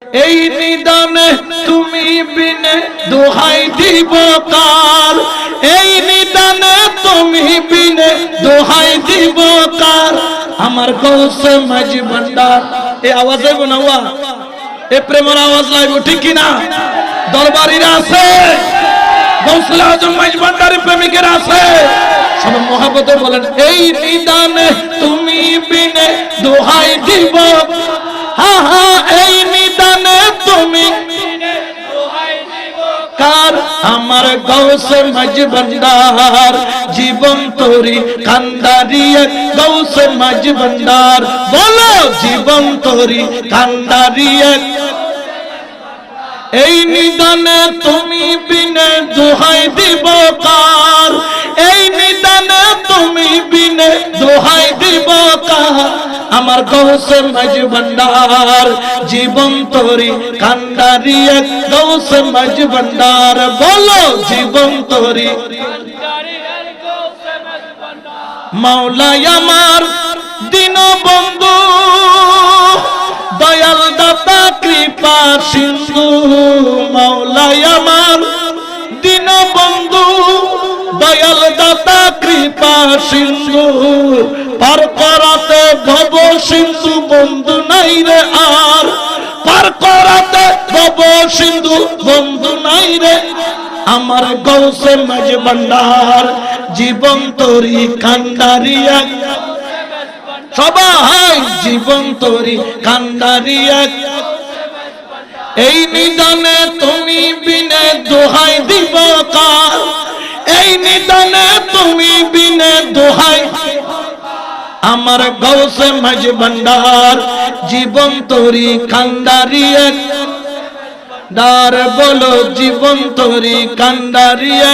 এই নিদানে তুমি বিনে দোহাই দিব কার, এই নিদানে তুমি বিনে দোহাই দিব কার। আমার গৌসে মাঝি ভান্ডার। এই আওয়াজ হইব না ওয়া, এ প্রেমের আওয়াজ লাইব ঠিক কিনা? দরবারিরা আছে, গৌসুল আজম মাঝি ভান্ডারের প্রেমিকেরা আছে, সবাই মহব্বতে বলেন এই নিদানে তুমি বিনে দোহাই দিব। হা হা এই নিদানে তুমি কার। আমার গৌসে মাঝি ভান্ডার জীবন তোরি কান্দারিয়ে, গৌসে মাঝি ভান্ডার বলো জীবন তোরি কান্দারিয়ে। এই নিদানে তুমি বিনে দোহাই দিব কার, এই নিদানে তুমি বিনে দোহাই দিব কার। আমার গৌসে মাঝি ভান্ডার জীবন তোরি কান্ডারিয়ে, গৌসে মাঝি ভান্ডার বলো জীবন তোরি। মাওলাই আমার দিন বন্ধু দয়াল দাতা কৃপা সিন্ধু, মাওলাই আমার দিন বন্ধু দয়াল দাতা কৃপা সিন্ধু। পার করাতে ভব সিন্ধু বন্ধু নাই রে আর, পার করাতে ভব সিন্ধু বন্ধু নাই রে। আমার গৌসে মাঝি ভান্ডার জীবন তোরি কান্ডারিয়া, সবাই জীবন তোরি কান্ডারিয়া। এই নিদানে তুমি বিনে দোহাই দিব কার, এই নিদানে তুমি বিনে দোহাই। আমার গৌসে মাঝি ভান্ডার জীবন তোরি কান্ডারিয়ে, ডার বলো জীবন তোরি কান্ডারিয়ে।